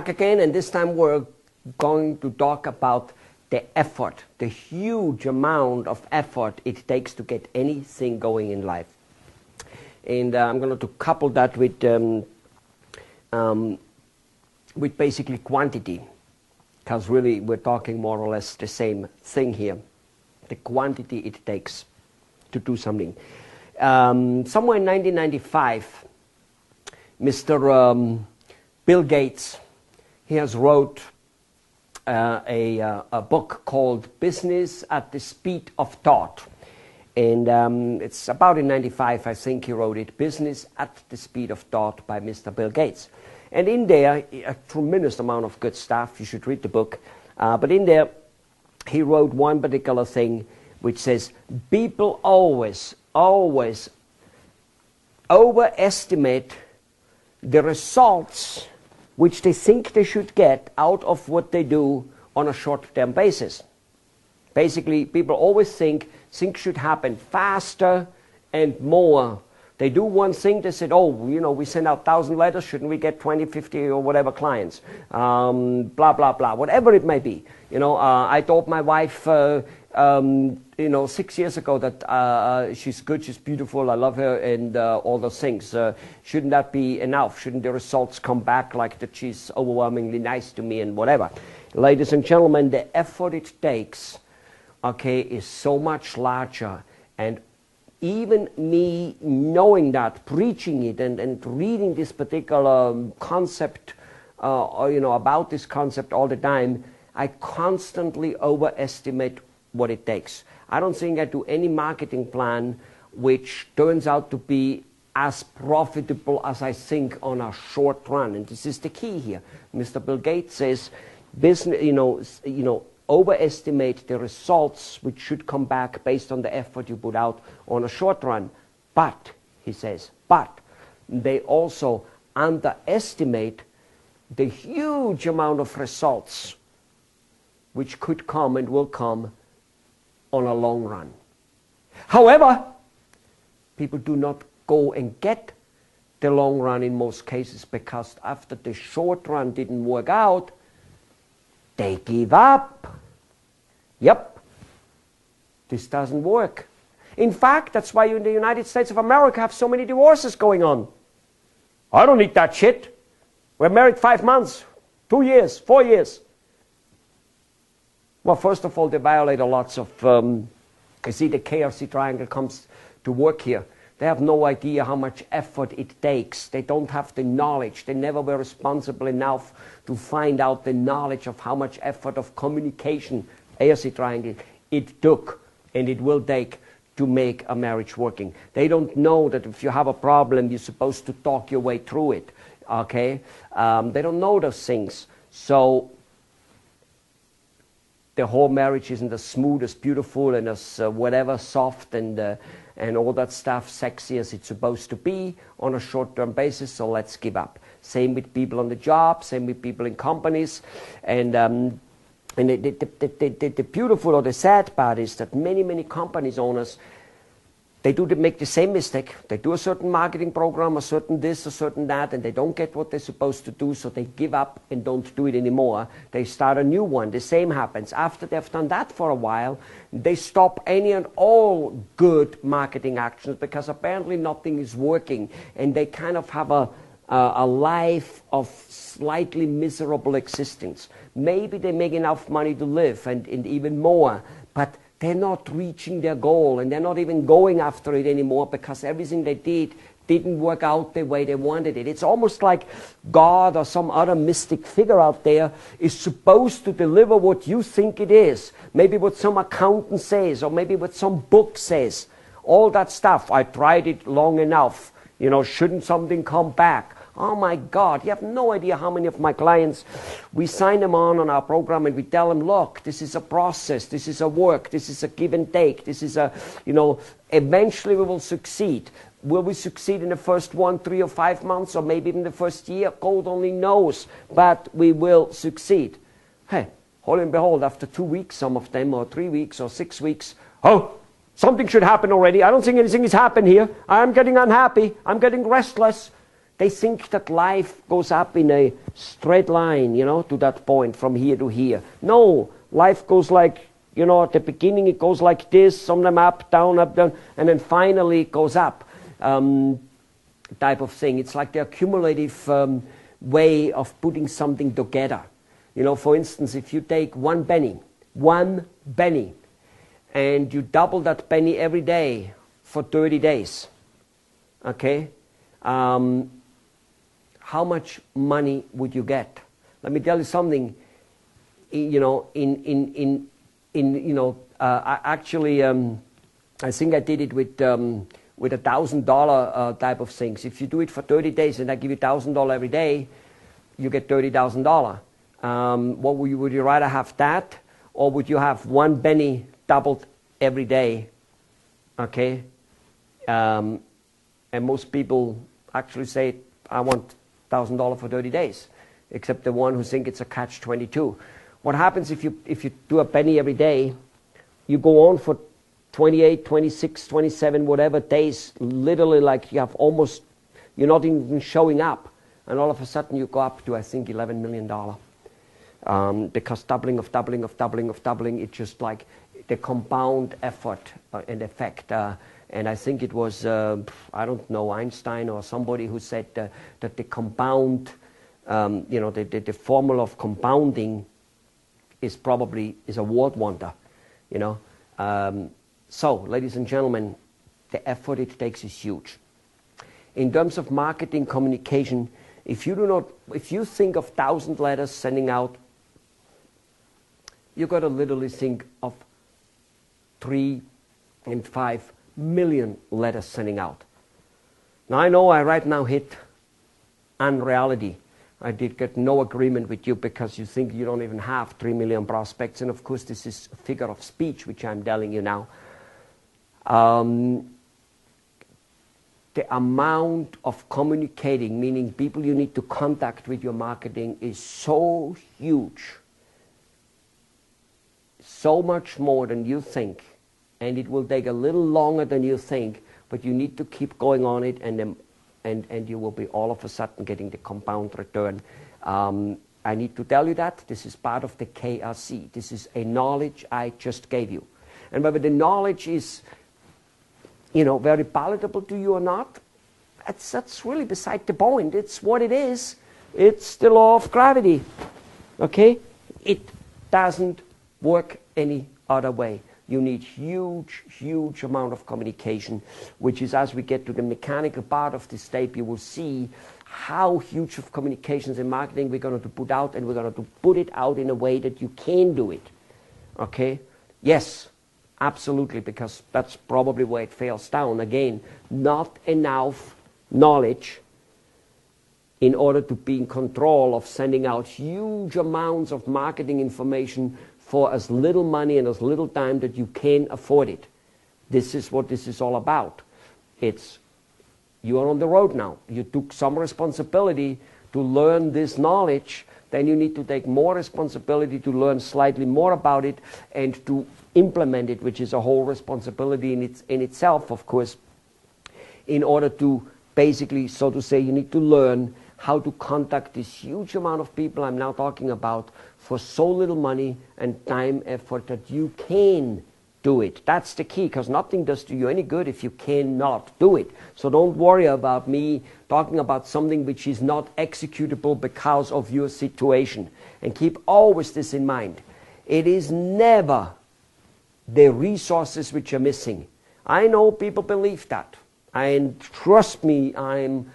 back again, and this time we're going to talk about the effort, the huge amount of effort it takes to get anything going in life. And I'm going to couple that with basically quantity, because really we're talking more or less the same thing here, the quantity it takes to do something. Somewhere in 1995, Mr. Bill Gates, he has wrote a book called Business at the Speed of Thought. And it's about in 95, I think he wrote it, Business at the Speed of Thought by Mr. Bill Gates. And in there, a tremendous amount of good stuff. You should read the book. But in there, he wrote one particular thing which says, people always overestimate the results which they think they should get out of what they do on a short-term basis. Basically, people always think things should happen faster and more. They do one thing, they said, oh, you know, we send out 1,000 letters, shouldn't we get 20, 50 or whatever clients? Blah, blah, blah, whatever it may be. You know, I told my wife, 6 years ago that she's good, she's beautiful, I love her, and all those things. Shouldn't that be enough? Shouldn't the results come back like that she's overwhelmingly nice to me and whatever? Ladies and gentlemen, the effort it takes, okay, is so much larger. And even me knowing that, preaching it and reading this particular concept, about this concept all the time, I constantly overestimate what it takes. I don't think I do any marketing plan which turns out to be as profitable as I think on a short run. And this is the key here. Mr. Bill Gates says, business, overestimate the results which should come back based on the effort you put out on a short run. But, he says, they also underestimate the huge amount of results which could come and will come on a long run. However, people do not go and get the long run in most cases, because after the short run didn't work out, they give up. Yep, this doesn't work. In fact, that's why you in the United States of America have so many divorces going on. I don't need that shit. We're married 5 months, 2 years, 4 years. Well, first of all, they violate lots of, you see the KRC triangle comes to work here. They have no idea how much effort it takes. They don't have the knowledge. They never were responsible enough to find out the knowledge of how much effort of communication, ARC triangle, it took and it will take to make a marriage working. They don't know that if you have a problem, you're supposed to talk your way through it, okay? They don't know those things. So the whole marriage isn't as smooth, as beautiful, and as whatever, soft and all that stuff, sexy as it's supposed to be on a short-term basis, so let's give up. Same with people on the job, same with people in companies. And the beautiful or the sad part is that many companies owners, they make the same mistake. They do a certain marketing program, a certain this, a certain that, and they don't get what they're supposed to do, so they give up and don't do it anymore. They start a new one. The same happens. After they've done that for a while, they stop any and all good marketing actions because apparently nothing is working, and they kind of have a life of slightly miserable existence. Maybe they make enough money to live and even more, but they're not reaching their goal, and they're not even going after it anymore because everything they did didn't work out the way they wanted it. It's almost like God or some other mystic figure out there is supposed to deliver what you think it is. Maybe what some accountant says, or maybe what some book says. All that stuff. I tried it long enough. Shouldn't something come back? Oh my God, you have no idea how many of my clients, we sign them on our program and we tell them, look, this is a process, this is a work, this is a give and take, this is eventually we will succeed. Will we succeed in the first 1, 3 or 5 months, or maybe even the first year? God only knows, but we will succeed. Hey, hold and behold, after 2 weeks, some of them, or 3 weeks, or 6 weeks, oh, something should happen already. I don't think anything has happened here. I'm getting unhappy. I'm getting restless. They think that life goes up in a straight line, you know, to that point from here to here. No, life goes like, you know, at the beginning it goes like this, sometimes up, down, and then finally it goes up, type of thing. It's like the accumulative way of putting something together. You know, for instance, if you take one penny, and you double that penny every day for 30 days, okay, how much money would you get? Let me tell you something. You know, actually, I think I did it with $1,000 type of things. If you do it for 30 days and I give you $1,000 every day, you get $30,000. Would you rather have that, or would you have one penny doubled every day? Okay, and most people actually say, I want $1,000 for 30 days, except the one who think it's a catch-22. What happens if you do a penny every day? You go on for 28, 26, 27, whatever days, literally like you have almost, you're not even showing up, and all of a sudden you go up to, I think, $11 million. Because doubling, it's just like the compound effort and effect. And I think it was, I don't know, Einstein or somebody who said that the compound, the formula of compounding is a world wonder, you know. So, ladies and gentlemen, the effort it takes is huge. In terms of marketing communication, if you think of 1,000 letters sending out, you got to literally think of 3 and 5 million letters sending out. Now I know I right now hit unreality. I did get no agreement with you because you think you don't even have 3 million prospects, and of course this is a figure of speech which I'm telling you now. The amount of communicating, meaning people you need to contact with your marketing, is so huge, so much more than you think, and it will take a little longer than you think, but you need to keep going on it, and you will be all of a sudden getting the compound return. I need to tell you that this is part of the KRC. This is a knowledge I just gave you, and whether the knowledge is, you know, very palatable to you or not, that's really beside the point. It's what it is. It's the law of gravity. Okay? It doesn't work any other way. You need huge amount of communication, which is, as we get to the mechanical part of this tape, you will see how huge of communications and marketing we're going to put out, and we're going to put it out in a way that you can do it. Okay? Yes. Absolutely, because that's probably where it fails down. Again, not enough knowledge in order to be in control of sending out huge amounts of marketing information for as little money and as little time that you can afford it. This is what this is all about. You are on the road now. You took some responsibility to learn this knowledge. Then you need to take more responsibility to learn slightly more about it and to implement it, which is a whole responsibility in itself, of course, in order to basically, so to say, you need to learn how to contact this huge amount of people I'm now talking about for so little money and time, effort that you can do it. That's the key, because nothing does to you any good if you cannot do it. So don't worry about me talking about something which is not executable because of your situation. And keep always this in mind. It is never the resources which are missing. I know people believe that. And trust me, I'm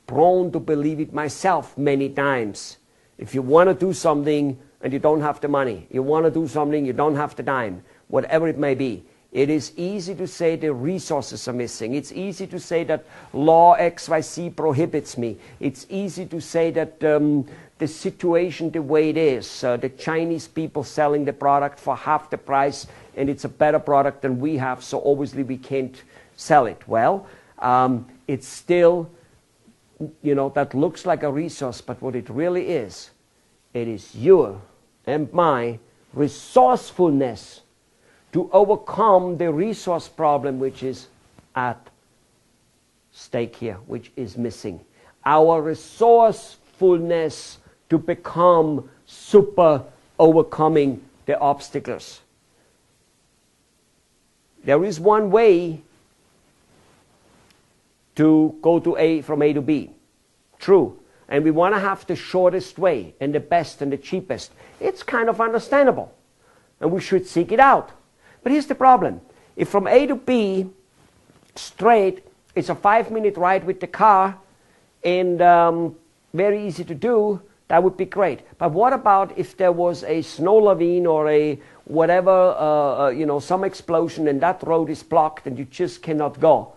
prone to believe it myself many times. If you want to do something and you don't have the money, you want to do something, you don't have the time, whatever it may be, it is easy to say the resources are missing. It's easy to say that law XYZ prohibits me. It's easy to say that the situation the way it is, the Chinese people selling the product for half the price, and it's a better product than we have, so obviously we can't sell it. Well, it's still, you know, that looks like a resource, but what it really is, it is your and my resourcefulness to overcome the resource problem which is at stake here, which is missing. our resourcefulness to become super overcoming the obstacles. There is one way to go from A to B. True. And we want to have the shortest way and the best and the cheapest. It's kind of understandable. And we should seek it out. But here's the problem. If from A to B straight, it's a 5-minute ride with the car and very easy to do, that would be great. But what about if there was a snow lavine or a whatever, some explosion and that road is blocked and you just cannot go?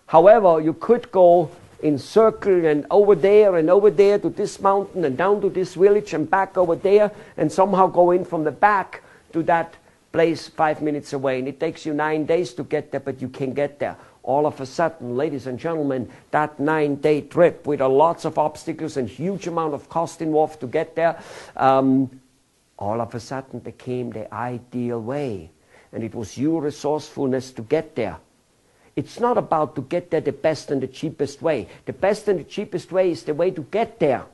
However, you could go in circle and over there to this mountain and down to this village and back over there and somehow go in from the back to that place 5 minutes away. And it takes you 9 days to get there, but you can get there. All of a sudden, ladies and gentlemen, that 9-day trip with lots of obstacles and huge amount of cost involved to get there, all of a sudden became the ideal way. And it was your resourcefulness to get there. It's not about to get there the best and the cheapest way. The best and the cheapest way is the way to get there.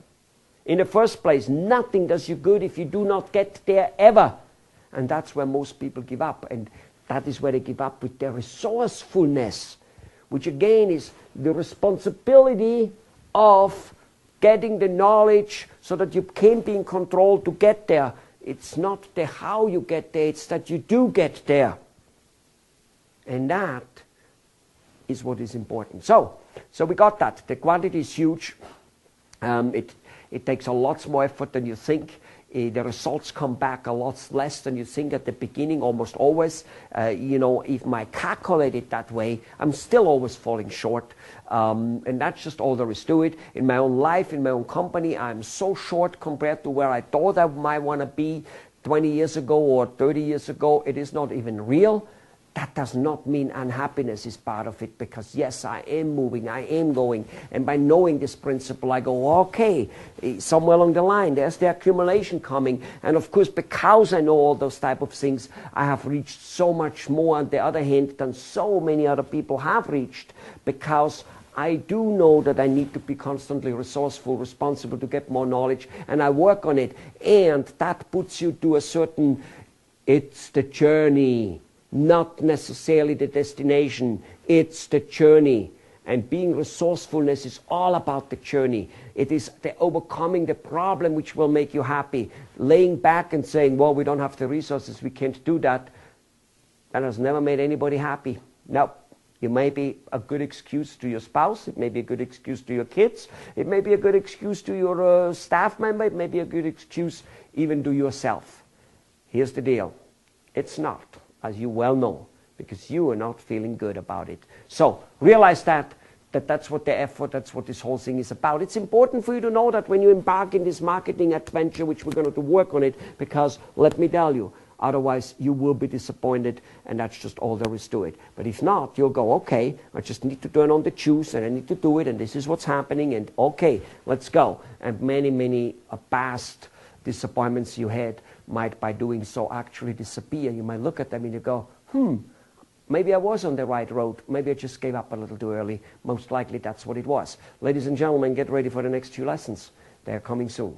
In the first place, nothing does you good if you do not get there ever. And that's where most people give up. And that is where they give up with their resourcefulness, which again is the responsibility of getting the knowledge so that you can be in control to get there. It's not the how you get there, it's that you do get there. And that is what is important. So we got that. The quantity is huge. It takes a lot more effort than you think. The results come back a lot less than you think at the beginning, almost always. If I calculate it that way, I'm still always falling short. And that's just all there is to it. In my own life, in my own company, I'm so short compared to where I thought I might want to be 20 years ago or 30 years ago. It is not even real. That does not mean unhappiness is part of it, because yes, I am moving, I am going, and by knowing this principle I go, okay, somewhere along the line there's the accumulation coming, and of course because I know all those type of things, I have reached so much more on the other hand than so many other people have reached, because I do know that I need to be constantly resourceful, responsible to get more knowledge, and I work on it, and that puts you to a certain, it's the journey. Not necessarily the destination, it's the journey. And being resourcefulness is all about the journey. It is the overcoming the problem which will make you happy. Laying back and saying, well, we don't have the resources, we can't do that, that has never made anybody happy. No, it may be a good excuse to your spouse, it may be a good excuse to your kids, it may be a good excuse to your staff member, it may be a good excuse even to yourself. Here's the deal, it's not. As you well know, because you are not feeling good about it. So realize that's what the effort, that's what this whole thing is about. It's important for you to know that when you embark in this marketing adventure, which we're going to work on it, because let me tell you, otherwise you will be disappointed, and that's just all there is to it. But if not, you'll go, okay, I just need to turn on the juice, and I need to do it, and this is what's happening, and okay, let's go. And many past disappointments you had might by doing so actually disappear. You might look at them and you go, maybe I was on the right road. Maybe I just gave up a little too early. Most likely that's what it was. Ladies and gentlemen, get ready for the next few lessons. They're coming soon.